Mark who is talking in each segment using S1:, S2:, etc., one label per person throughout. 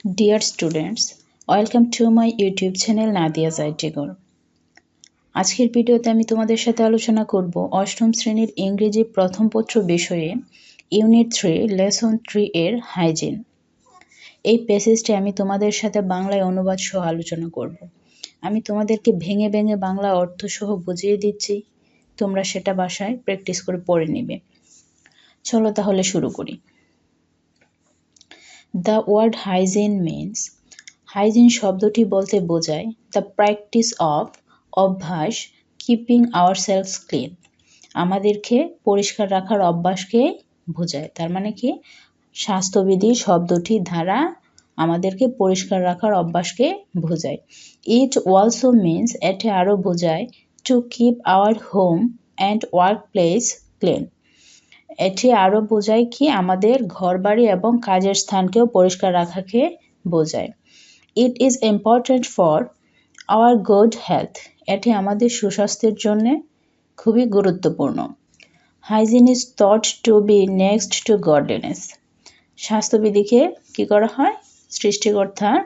S1: Dear students, welcome to my YouTube channel Nadia's IT Guru. আজকের ভিডিওতে আমি তোমাদের সাথে আলোচনা করব অষ্টম শ্রেণীর ইংরেজি প্রথম পত্র বিষয়ে ইউনিট 3 লেসন 3 এর হাইজিন। এই প্যাসেজটি আমি তোমাদের সাথে বাংলায় অনুবাদ সহ আলোচনা করব। আমি তোমাদেরকে ভেঙে ভেঙে বাংলা অর্থ সহ বুঝিয়ে দিচ্ছি, তোমরা সেটা বাসায় প্র্যাকটিস করে পড়ে নেবে। চলো তাহলে শুরু করি। The word hygiene means hygiene শব্দটি বলতে বোঝায় দ্য প্র্যাকটিস অফ অভ্যাস কিপিং আওয়ারসেলভস ক্লিন, আমাদেরকে পরিষ্কার রাখার অভ্যাসকে বোঝায়। তার মানে কি, স্বাস্থ্যবিধি শব্দটি দ্বারা আমাদেরকে পরিষ্কার রাখার অভ্যাসকে বোঝায়। ইট অলসো মিনস, এটি আরও বোঝায় to keep our home and work place clean, এটি আরও বোঝায় কি আমাদের ঘরবাড়ি এবং কাজের স্থানকেও পরিষ্কার রাখাকে বোঝায়। It is important for our good health, এটি আমাদের সুস্বাস্থ্যের জন্য খুবই গুরুত্বপূর্ণ। Hygiene is thought to be next to godliness, স্বাস্থ্যবিধিকে কি করা হয়, সৃষ্টিকর্তার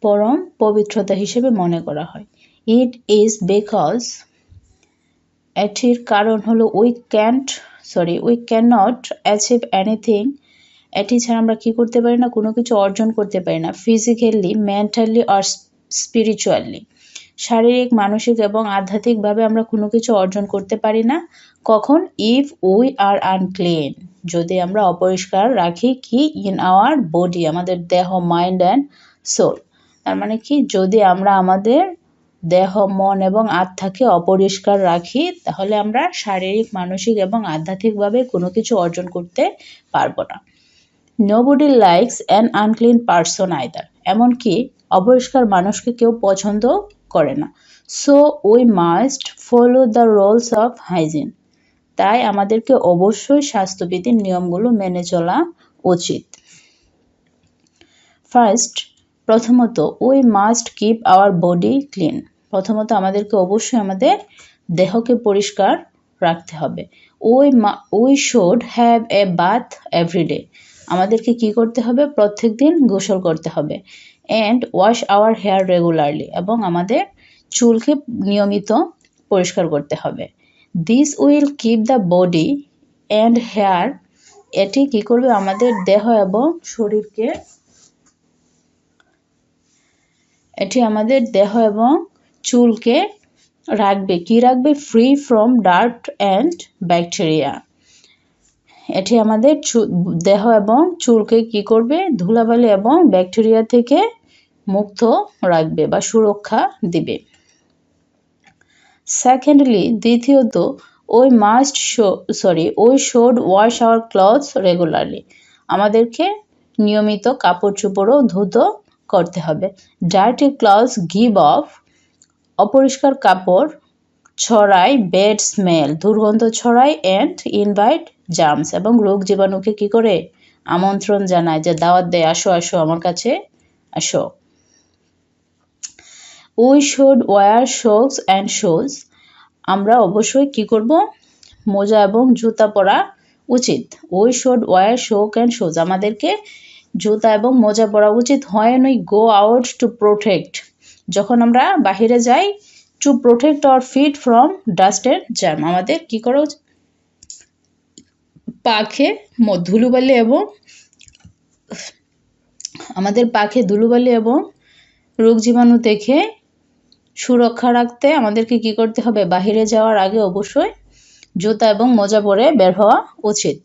S1: পরম পবিত্রতা হিসেবে মনে করা হয়। ইট ইজ বিকজ, এটির কারণ হলো we can not achieve anything, এটি ছাড়া আমরা কি করতে পারি না, কোনো কিছু অর্জন করতে পারি না। ফিজিক্যালি, মেন্টালি আর স্পিরিচুয়ালি, শারীরিক, মানসিক এবং আধ্যাত্মিকভাবে আমরা কোনো কিছু অর্জন করতে পারি না। কখন? ইফ উই আর আনক্লিন, যদি আমরা অপরিষ্কার রাখি কি, ইন আওয়ার বডি, আমাদের দেহ, মাইন্ড অ্যান্ড সোল। তার মানে কি, যদি আমরা আমাদের দেহ, মন এবং আত্মাকে অপরিষ্কার রাখি তাহলে আমরা শারীরিক, মানসিক এবং আধ্যাত্মিকভাবে কোনো কিছু অর্জন করতে পারবো না। Nobody likes an unclean person either, এমনকি অপরিষ্কার মানুষকে কেউ পছন্দ করে না। So we must follow the rules of hygiene, তাই আমাদেরকে অবশ্যই স্বাস্থ্যবিধির নিয়মগুলো মেনে চলা উচিত। ফার্স্ট, প্রথমত, we must keep our body clean, প্রথমত আমাদেরকে অবশ্যই আমাদের দেহকে পরিষ্কার রাখতে হবে। We should have a bath everyday, আমাদেরকে কি করতে হবে, প্রত্যেক দিন গোসল করতে হবে। And wash our hair regularly, এবং আমাদের চুলকে নিয়মিত পরিষ্কার করতে হবে। This will keep the body and hair, এটি কি করবে, আমাদের দেহ এবং শরীরকে, এটি আমাদের দেহ এবং চুলকে রাখবে, কি রাখবে, free from dirt and bacteria, এটি আমাদের দেহ এবং চুলকে কি করবে, ধুলাবালি এবং ব্যাকটেরিয়া থেকে মুক্ত রাখবে বা সুরক্ষা দিবে। সেকেন্ডলি, দ্বিতীয়ত, we should wash our clothes regularly, আমাদেরকে নিয়মিত কাপড় চোপড়ও ধুতো করতে হবে। ডার্টি ক্লথস গিভ অফ, অপরিষ্কার কাপড় ছড়ায় ব্যাড স্মেল, দুর্গন্ধ ছড়ায়, অ্যান্ড ইনভাইট জার্মস, এবং রোগ জীবাণুকে কি করে, আমন্ত্রণ জানায়, যে দাওয়াত দেয়, আসো আসো আমার কাছে আসো। We should wear socks and shoes, আমরা অবশ্যই কি করব, মোজা এবং জুতা পরা উচিত। We should wear sock and shoes, আমাদেরকে জুতা এবং মোজা পরা উচিত। When we go out to protect, যখন আমরা বাহিরে যাই, to protect our feet from dust and germ, আমাদের কি করা উচিত, পাখে ধুলোবালি এবং রোগ জীবাণু থেকে সুরক্ষা রাখতে আমাদেরকে কি করতে হবে, বাহিরে যাওয়ার আগে অবশ্যই জুতা এবং মোজা পরে বের হওয়া উচিত।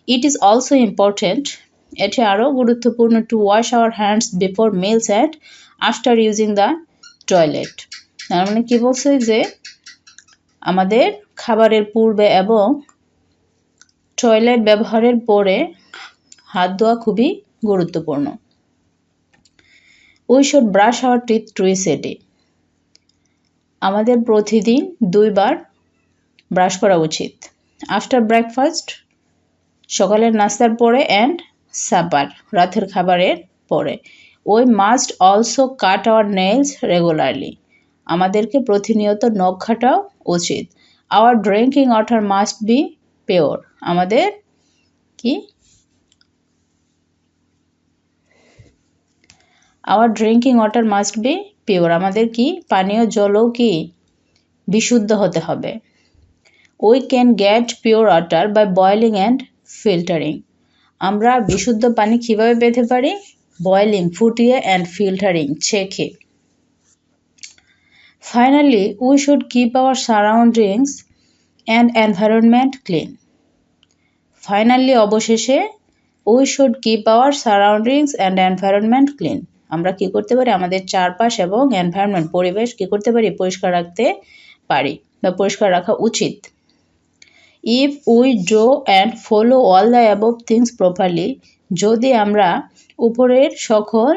S1: ইট ইজ অলসো ইম্পর্টেন্ট, এটি আরও গুরুত্বপূর্ণ, to wash our hands before meals and after using the toilet, তার মানে কি বলছে, যে আমাদের খাবারের পূর্বে এবং টয়লেট ব্যবহারের পরে হাত ধোয়া খুবই গুরুত্বপূর্ণ। We should brush our teeth twice a day, আমাদের প্রতিদিন 2 বার ব্রাশ করা উচিত। আফটার ব্রেকফাস্ট, সকালের নাস্তার পরে, অ্যান্ড সাপার, রাতের খাবারের পরে। We must also cut our nails regularly, আমাদেরকে প্রতিনিয়ত নখ কাটাও উচিত। Our drinking water must be pure, আমাদের কি our drinking water must be pure, আমাদের কি পানীয় জলও কি বিশুদ্ধ হতে হবে। We can get pure water by boiling and filtering, আমরা বিশুদ্ধ পানি কিভাবে পেতে পারি? বয়েলিং ফুটিয়ে অ্যান্ড ফিল্টারিং ছেঁকে। Finally we should keep our surroundings and environment clean. Finally অবশেষে we should keep our surroundings and environment clean, আমরা কি করতে পারি? আমাদের চারপাশ এবং এনভায়রনমেন্ট পরিবেশ কি করতে পারি? পরিষ্কার রাখতে পারি বা পরিষ্কার রাখা উচিত। If we do and follow all the above things properly, যদি আমরা উপরের সকল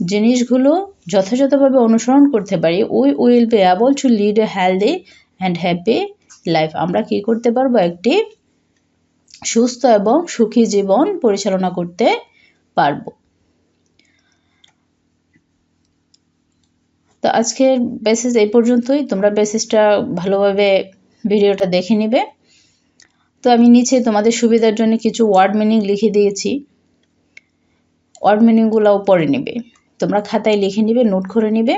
S1: জিনিসগুলো যথাযথভাবে অনুসরণ করতে পারি, we will be able to lead a healthy and happy life, আমরা কি করতে পারবো? একটি সুস্থ এবং সুখী জীবন পরিচালনা করতে পারবো। তো আজকের বেসিস এই পর্যন্তই, তোমরা বেসিসটা ভালোভাবে ভিডিওটা দেখে নিবে। তো আমি নিচে তোমাদের সুবিধার জন্য কিছু ওয়ার্ড মিনিং লিখে দিয়েছি, ওয়ার্ড মিনিংগুলোও পড়ে নিবে, তোমরা খাতায় লিখে নিবে, নোট করে নিবে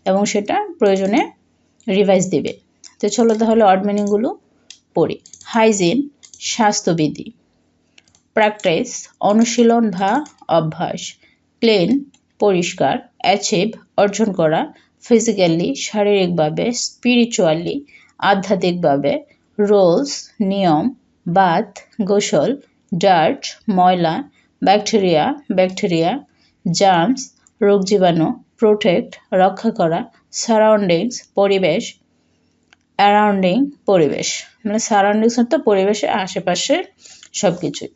S1: এবং সেটা প্রয়োজনে রিভাইজ দিবে। তো চলো তাহলে ওয়ার্ড মিনিংগুলো পড়ি। হাইজিন স্বাস্থ্যবিধি, প্র্যাকটিস অনুশীলন বা অভ্যাস, ক্লিন পরিষ্কার, অ্যাচিভ অর্জন করা, ফিজিক্যালি শারীরিকভাবে, স্পিরিচুয়ালি আধ্যাত্মিকভাবে, রুলস নিয়ম, বাথ গোসল, ডার্ট ময়লা, ব্যাকটেরিয়া জার্মস রোগ জীবাণু, প্রোটেক্ট রক্ষা করা, সারাউন্ডিংস পরিবেশ, অ্যারাউন্ডিং পরিবেশ, মানে সারাউন্ডিংস অর্থাৎ পরিবেশের আশেপাশে সব কিছুই।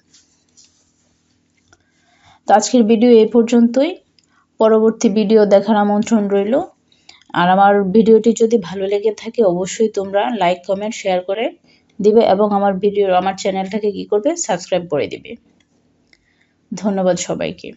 S1: তো আজকের ভিডিও এই পর্যন্তই, পরবর্তী ভিডিও দেখার আমন্ত্রণ রইল। আর আমার ভিডিওটি যদি ভালো লেগে থাকে অবশ্যই তোমরা লাইক কমেন্ট শেয়ার করে দিবে এবং আমার চ্যানেলটাকে কি করবে? সাবস্ক্রাইব করে দিবে। ধন্যবাদ সবাইকে।